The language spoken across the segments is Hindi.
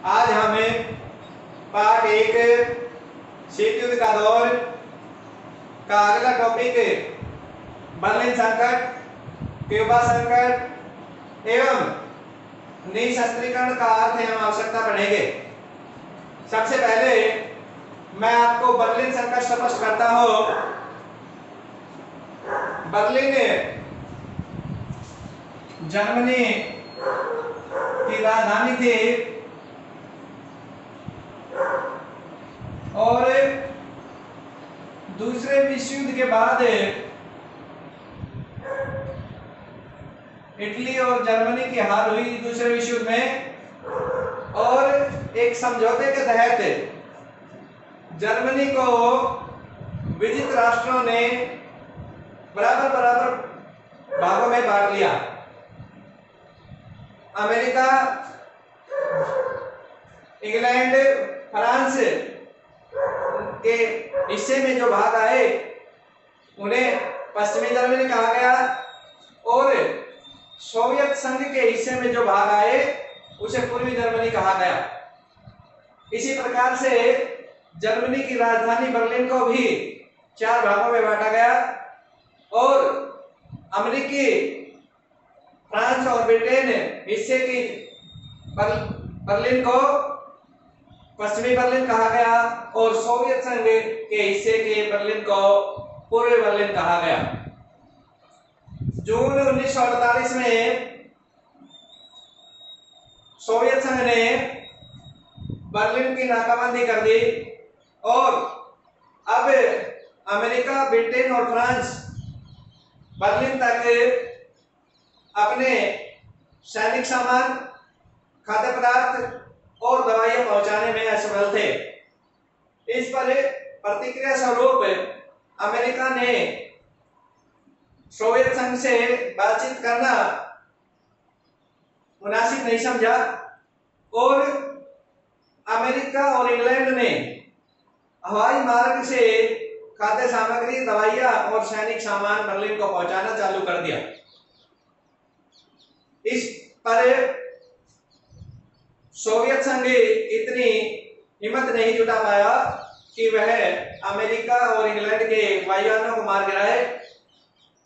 आज हमें पार्ट 1 शीत युद्ध का दौर का अगला टॉपिक बर्लिन संकट, क्यूबा संकट एवं निशस्त्रीकरण का अर्थ एवं आवश्यकता पढ़ेंगे। सबसे पहले मैं आपको बर्लिन संकट स्पष्ट करता हूं। बर्लिन जर्मनी की राजधानी थी और दूसरे विश्व युद्ध के बाद इटली और जर्मनी की हार हुई दूसरे विश्व युद्ध में, और एक समझौते के तहत जर्मनी को विजित राष्ट्रों ने बराबर बराबर भागों में बांट लिया। अमेरिका, इंग्लैंड, फ्रांस के हिस्से में जो भाग आए उन्हें पश्चिमी जर्मनी कहा गया, और सोवियत संघ के हिस्से में जो भाग आए उसे पूर्वी जर्मनी कहा गया। इसी प्रकार से जर्मनी की राजधानी बर्लिन को भी 4 भागों में बांटा गया, और अमेरिकी, फ्रांस और ब्रिटेन हिस्से की बर्लिन को पश्चिमी बर्लिन कहा गया, और सोवियत संघ के हिस्से के बर्लिन को पूर्वी बर्लिन कहा गया। जून 1948 में सोवियत संघ ने बर्लिन की नाकाबंदी कर दी, और अब अमेरिका, ब्रिटेन और फ्रांस बर्लिन तक अपने सैनिक सामान, खाद्य पदार्थ और दवाइयां पहुंचाने में असफल थे। इस पर प्रतिक्रिया स्वरूप अमेरिका ने सोवियत संघ से बातचीत करना मुनासिब नहीं समझा, और अमेरिका और इंग्लैंड ने हवाई मार्ग से खाद्य सामग्री, दवाइयां और सैनिक सामान बर्लिन को पहुंचाना चालू कर दिया। इस पर सोवियत संघ इतनी हिम्मत नहीं जुटा पाया कि वह अमेरिका और इंग्लैंड के वायुयानों को मार गिराए,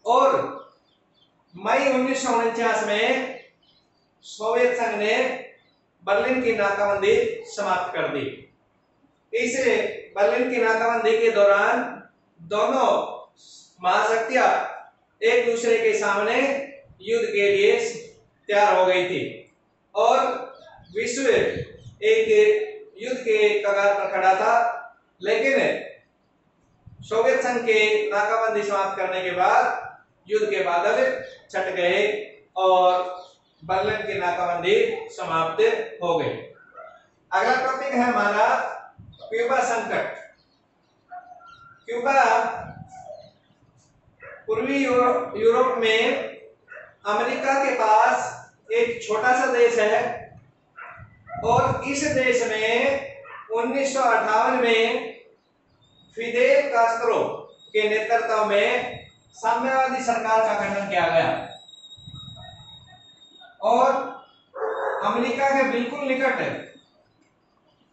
और मई 1949 में सोवियत संघ ने बर्लिन की नाकाबंदी समाप्त कर दी। इस बर्लिन की नाकाबंदी के दौरान दोनों महाशक्तियां एक दूसरे के सामने युद्ध के लिए तैयार हो गई थी, और विश्व एक युद्ध के कगार पर खड़ा था। लेकिन सोवियत संघ के नाकाबंदी समाप्त करने के बाद युद्ध के बादल छट गए और बर्लिन की नाकाबंदी समाप्त हो गई। अगला टॉपिक है हमारा क्यूबा संकट। क्यूबा पूर्वी यूरोप में अमेरिका के पास एक छोटा सा देश है, और इस देश में 1958 में फिदेल कास्त्रो के नेतृत्व में साम्यवादी सरकार का गठन किया गया, और अमेरिका के बिल्कुल निकट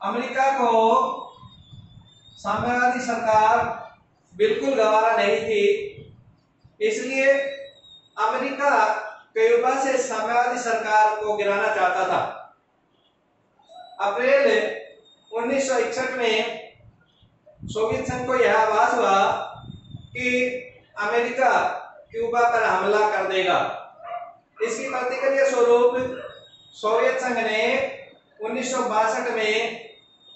अमेरिका को साम्यवादी सरकार बिल्कुल गवारा नहीं थी। इसलिए अमेरिका क्यूबा से साम्यवादी सरकार को गिराना चाहता था। अप्रैल 1961 में सोवियत संघ को यह आभास हुआ कि अमेरिका क्यूबा पर हमला कर देगा। इसकी प्रतिक्रिया स्वरूप सोवियत संघ ने 1962 में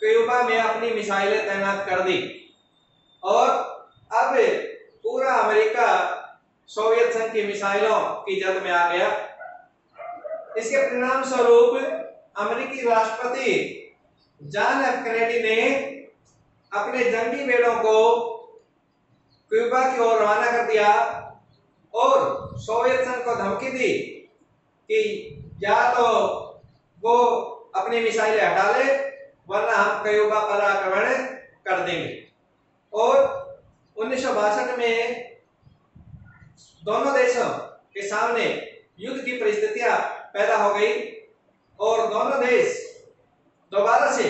क्यूबा में अपनी मिसाइलें तैनात कर दी, और अब पूरा अमेरिका सोवियत संघ की मिसाइलों की जद में आ गया। इसके परिणाम स्वरूप अमेरिकी राष्ट्रपति जॉन एफ कैनेडी ने अपने जंगी बेड़ों को क्यूबा की ओर रवाना कर दिया, और सोवियत संघ को धमकी दी कि या तो वो अपनी मिसाइलें हटा ले, वरना हम क्यूबा पर आक्रमण कर देंगे। और 1962 में दोनों देशों के सामने युद्ध की परिस्थितियां पैदा हो गई, और दोबारा से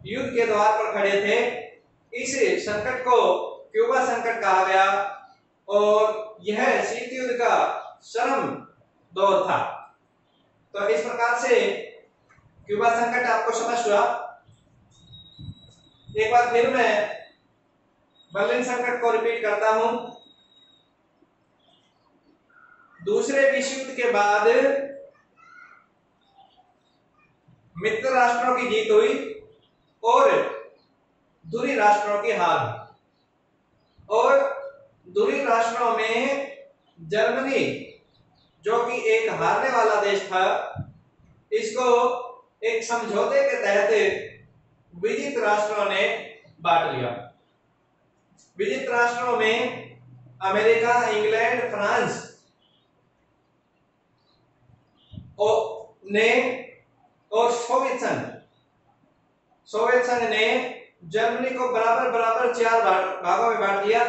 युद्ध के द्वार पर खड़े थे। इस संकट को क्यूबा संकट कहा गया और यह शीत युद्ध का चरम दौर था। तो इस प्रकार से क्यूबा संकट आपको समझ हुआ। एक बार फिर मैं बर्लिन संकट को रिपीट करता हूं। दूसरे विश्व युद्ध के बाद मित्र राष्ट्रों की जीत हुई और दूरी राष्ट्रों की हार हुई। और दूरी राष्ट्रों में जर्मनी, जो कि एक हारने वाला देश था, इसको एक समझौते के तहत विजित राष्ट्रों ने बांट लिया। विजित राष्ट्रों में अमेरिका, इंग्लैंड, फ्रांस और सोवियत संघ ने जर्मनी को बराबर बराबर 4 भागों में बांट दिया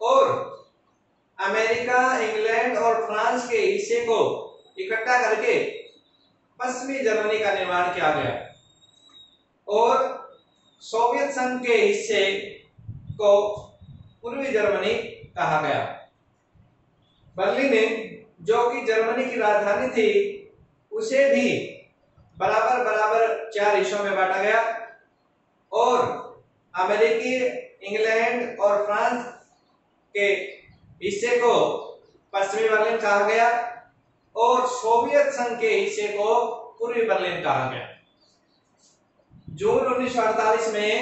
और अमेरिका, इंग्लैंड और फ्रांस के हिस्से को इकट्ठा करके पश्चिमी जर्मनी का निर्माण किया गया और सोवियत संघ के हिस्से को पूर्वी जर्मनी कहा गया। बर्लिन, जो कि जर्मनी की राजधानी थी, उसे भी बराबर बराबर 4 हिस्सों में बांटा गया और अमेरिकी, इंग्लैंड और फ्रांस के हिस्से को पश्चिमी बर्लिन कहा गया और सोवियत संघ के हिस्से को पूर्वी बर्लिन कहा गया। जून 1948 में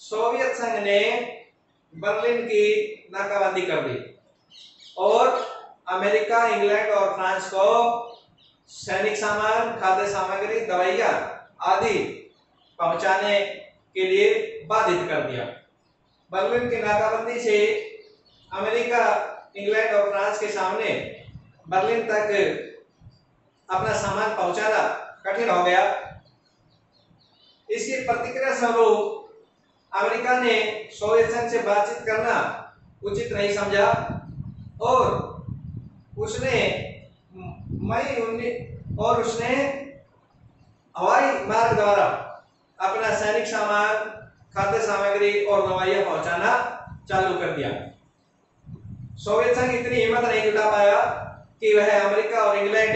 सोवियत संघ ने बर्लिन की नाकाबंदी कर दी और अमेरिका, इंग्लैंड और फ्रांस को सैनिक सामान, खाद्य सामग्री, दवाइयां आदि पहुंचाने के लिए बाधित कर दिया। बर्लिन की नाकाबंदी से अमेरिका, इंग्लैंड और फ्रांस के सामने बर्लिन तक अपना सामान पहुंचाना कठिन हो गया। इसकी प्रतिक्रिया स्वरूप अमेरिका ने सोवियत संघ से बातचीत करना उचित नहीं समझा और उसने हवाई मार्ग द्वारा अपना सैनिक सामान, खाद्य सामग्री और दवाइयां पहुंचाना चालू कर दिया। सोवियत संघ इतनी हिम्मत नहीं जुटा पाया कि वह अमेरिका और इंग्लैंड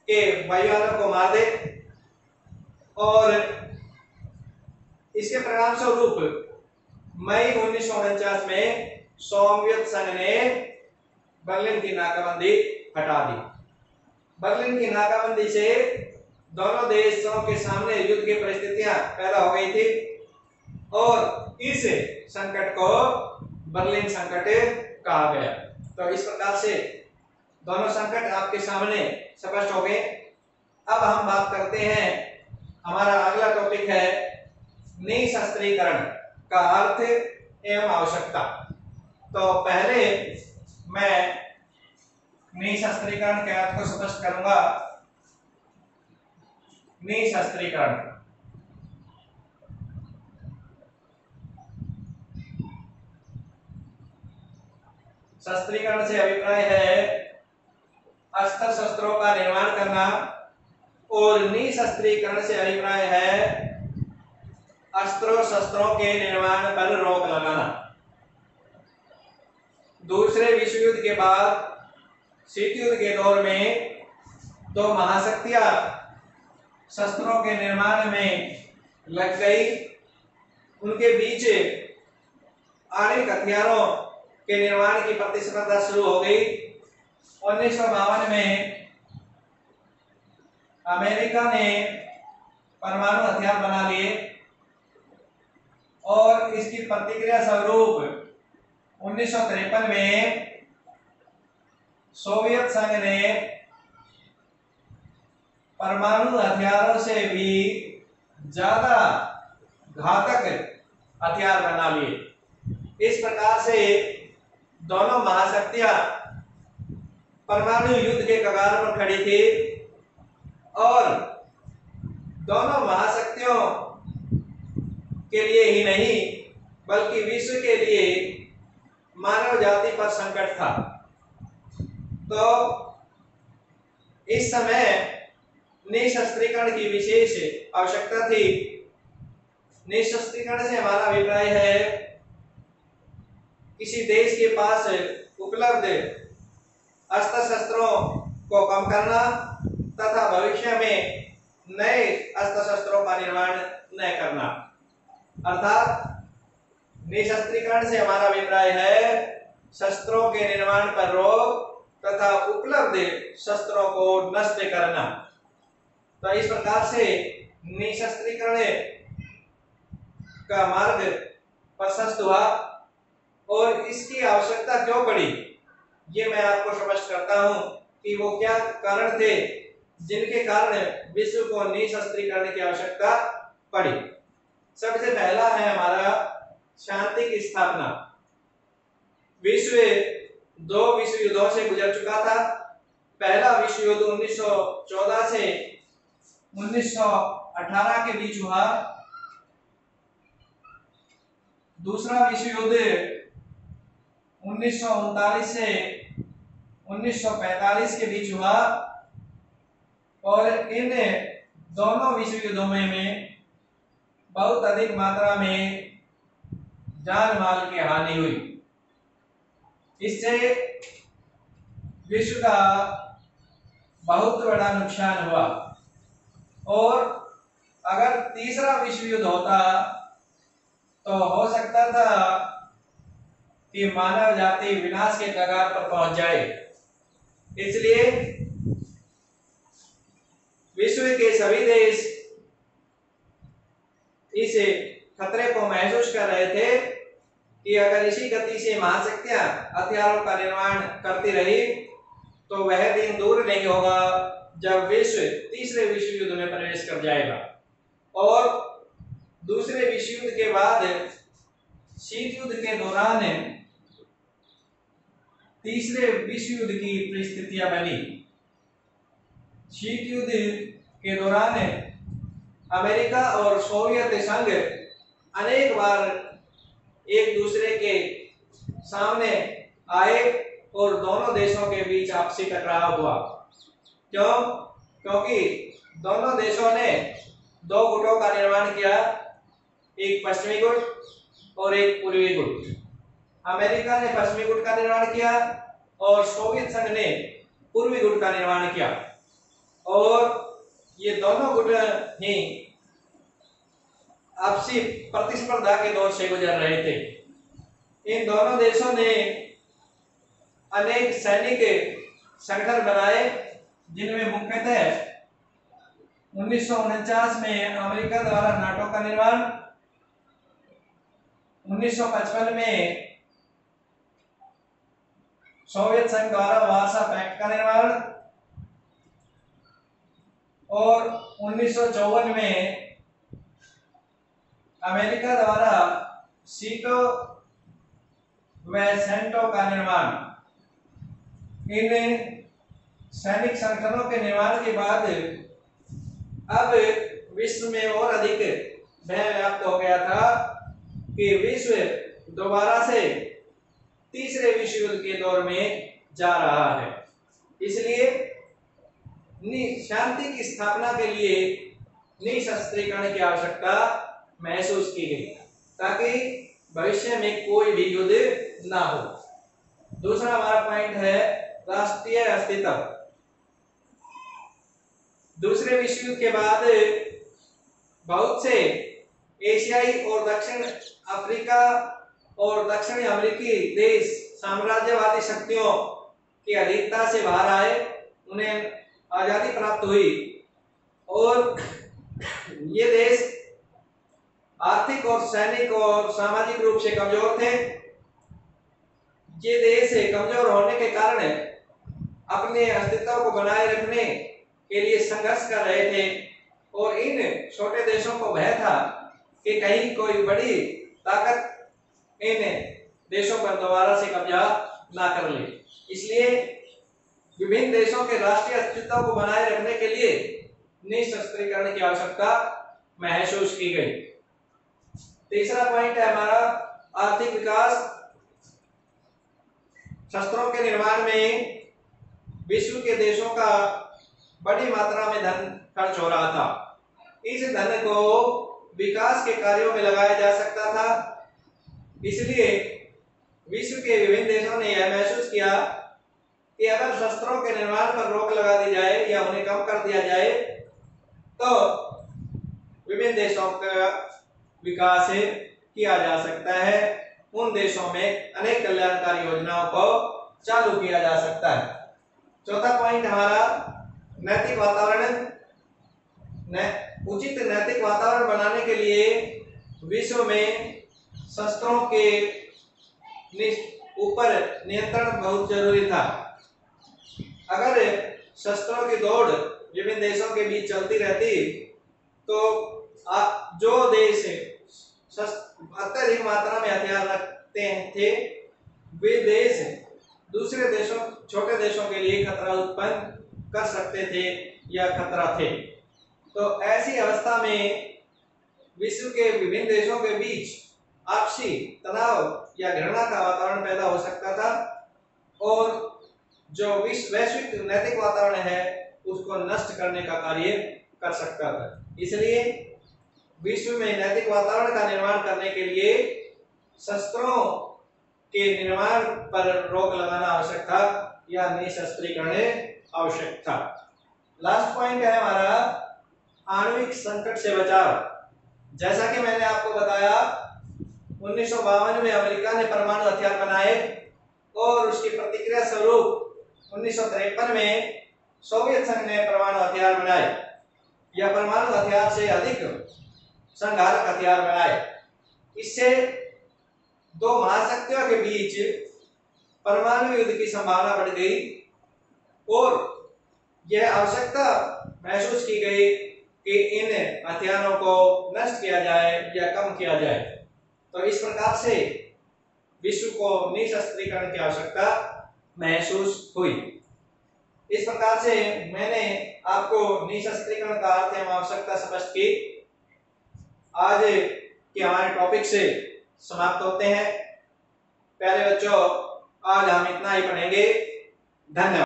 के वायुयानों को मार दे और इसके परिणाम स्वरूप मई 1949 में सोवियत संघ ने बर्लिन की नाकाबंदी हटा दी। बर्लिन की नाकाबंदी से दोनों देशों के सामने युद्ध की परिस्थितियां पैदा हो गई थी और इस संकट को बर्लिन संकट कहा गया। तो इस प्रकार से दोनों संकट आपके सामने स्पष्ट हो गए। अब हम बात करते हैं, हमारा अगला टॉपिक है निशस्त्रीकरण का अर्थ एवं आवश्यकता। तो पहले मैं निशस्त्रीकरण के अर्थ को स्पष्ट करूंगा। निशस्त्रीकरण शस्त्रीकरण से अभिप्राय है अस्त्र शस्त्रों का निर्माण करना और निशस्त्रीकरण से अभिप्राय है अस्त्रों शस्त्रों के निर्माण पर रोक लगाना। दूसरे विश्व युद्ध के बाद शीत युद्ध के दौर में दो महाशक्तियां शस्त्रों के निर्माण में लग गई। उनके बीच आणविक हथियारों के निर्माण की प्रतिस्पर्धा शुरू हो गई। 1952 में अमेरिका ने परमाणु हथियार बना लिए और इसकी प्रतिक्रिया स्वरूप 1953 में सोवियत संघ ने परमाणु हथियारों से भी ज्यादा घातक हथियार बना लिए। इस प्रकार से दोनों महाशक्तियां परमाणु युद्ध के कगार पर खड़ी थी और दोनों महाशक्तियों के लिए ही नहीं बल्कि विश्व के लिए मानव जाति पर संकट था। तो इस समय निशस्त्रीकरण की विशेष आवश्यकता थी। निशस्त्रीकरण से हमारा अभिप्राय है किसी देश के पास उपलब्ध अस्त्र शस्त्रों को कम करना तथा भविष्य में नए अस्त्र शस्त्रों का निर्माण न करना। अर्थात निशस्त्रीकरण से हमारा अभिप्राय है शस्त्रों के निर्माण पर रोक तथा उपलब्ध शस्त्रों को नष्ट करना। तो इस प्रकार से निशस्त्रीकरण का मार्ग प्रशस्त हुआ। और इसकी आवश्यकता क्यों पड़ी ये मैं आपको स्पष्ट करता हूं कि वो क्या कारण थे जिनके कारण विश्व को निशस्त्रीकरण की आवश्यकता पड़ी। सबसे पहला है हमारा शांति की स्थापना। विश्व 2 विश्व युद्धों से गुजर चुका था। पहला विश्व युद्ध 1914 से 1918 के बीच हुआ। दूसरा विश्व युद्ध 1939 से 1945 के बीच हुआ। और इन दोनों विश्व युद्धों में बहुत अधिक मात्रा में जान माल की हानि हुई। इससे विश्व का बहुत बड़ा नुकसान हुआ। और अगर तीसरा विश्व युद्ध होता तो हो सकता था कि मानव जाति विनाश के कगार पर पहुंच जाए। इसलिए विश्व के सभी देश इस खतरे को महसूस कर रहे थे कि अगर इसी गति से महाशक्तियां हथियारों का निर्माण करती रही तो वह दिन दूर नहीं होगा जब विश्व तीसरे विश्व युद्ध में प्रवेश कर जाएगा। और दूसरे विश्व युद्ध के बाद शीत युद्ध के दौरान तीसरे विश्व युद्ध की परिस्थितियां बनी। शीत युद्ध के दौरान अमेरिका और सोवियत संघ अनेक बार एक दूसरे के सामने आए और दोनों देशों के बीच आपसी टकराव हुआ। क्यों? क्योंकि दोनों देशों ने 2 गुटों का निर्माण किया, एक पश्चिमी गुट और एक पूर्वी गुट। अमेरिका ने पश्चिमी गुट का निर्माण किया और सोवियत संघ ने पूर्वी गुट का निर्माण किया। और ये दोनों गुट ही आपसी प्रतिस्पर्धा के दौर से गुजर रहे थे। इन दोनों देशों ने अनेक सैनिक संगठन बनाए जिनमें मुख्यतः 1949 में अमेरिका द्वारा नाटो का निर्माण, 1955 में सोवियत संघ द्वारा वार्सा पैक्ट का निर्माण और 1954 में अमेरिका द्वारा सीटो व सेंटो का निर्माण। इन सैनिक संगठनों के निर्माण के बाद अब विश्व में और अधिक भय व्याप्त हो गया था कि विश्व दोबारा से तीसरे विश्व युद्ध के दौर में जा रहा है। इसलिए शांति की स्थापना के लिए निशस्त्रीकरण की आवश्यकता महसूस की गई ताकि भविष्य में कोई भी युद्ध ना हो। दूसरा हमारा पॉइंट है राष्ट्रीय अस्तित्व। दूसरे विश्व युद्ध के बाद बहुत से एशियाई और दक्षिण अफ्रीका और दक्षिणी अमेरिकी देश साम्राज्यवादी शक्तियों की अधीनता से बाहर आए, उन्हें आजादी प्राप्त हुई और ये देश आर्थिक और सैनिक और सामाजिक रूप से कमजोर थे। ये देश कमजोर होने के कारण अपने अस्तित्व को बनाए रखने के लिए संघर्ष कर रहे थे और इन छोटे देशों को भय था कि कहीं कोई बड़ी ताकत इन देशों पर दोबारा से कब्जा ना कर ले। इसलिए विभिन्न देशों के राष्ट्रीय अस्तित्व को बनाए रखने के लिए निशस्त्रीकरण की आवश्यकता महसूस की गई। तीसरा पॉइंट है हमारा आर्थिक विकास। शस्त्रों के निर्माण में विश्व के देशों का बड़ी मात्रा में धन खर्च हो रहा था। इस धन को विकास के कार्यों में लगाया जा सकता था। इसलिए विश्व के विभिन्न देशों ने यह महसूस किया कि अगर शस्त्रों के निर्माण पर रोक लगा दी जाए या उन्हें कम कर दिया जाए तो विभिन्न देशों का विकास किया जा सकता है। उन देशों में अनेक कल्याणकारी योजनाओं को चालू किया जा सकता है। चौथा पॉइंट हमारा नैतिक वातावरण। उचित नैतिक वातावरण बनाने के लिए विश्व में शस्त्रों के ऊपर नियंत्रण बहुत जरूरी था। अगर शस्त्रों की दौड़ विभिन्न देशों के बीच चलती रहती तो जो देश अत्यधिक मात्रा में हथियार रखते थे वे देश दूसरे देशों, छोटे देशों के लिए खतरा उत्पन्न कर सकते थे या खतरा थे। तो ऐसी अवस्था में विश्व के विभिन्न देशों के बीच आपसी तनाव या घृणा का वातावरण पैदा हो सकता था और जो वैश्विक नैतिक वातावरण है उसको नष्ट करने का कार्य कर सकता था। इसलिए विश्व में नैतिक वातावरण का निर्माण करने के लिए शस्त्रों के निर्माण पर रोक लगाना आवश्यक था या निशस्त्रीकरण आवश्यक था। लास्ट पॉइंट है हमारा आणविक संकट से बचाव। जैसा कि मैंने आपको बताया 1952 में अमेरिका ने परमाणु हथियार बनाए और उसकी प्रतिक्रिया स्वरूप 1953 में सोवियत संघ ने परमाणु हथियार बनाए या परमाणु हथियार से अधिक संघातक हथियार बनाए। इससे दो महाशक्तियों के बीच परमाणु युद्ध की संभावना बढ़ गई और यह आवश्यकता महसूस की गई कि इन हथियारों को नष्ट किया जाए या कम किया जाए। तो इस प्रकार से विश्व को निशस्त्रीकरण की आवश्यकता महसूस हुई। इस प्रकार से मैंने आपको निशस्त्रीकरण का अर्थ एवं आवश्यकता स्पष्ट की। आज के हमारे टॉपिक से समाप्त होते हैं। प्यारे बच्चों, आज हम इतना ही पढ़ेंगे। धन्यवाद।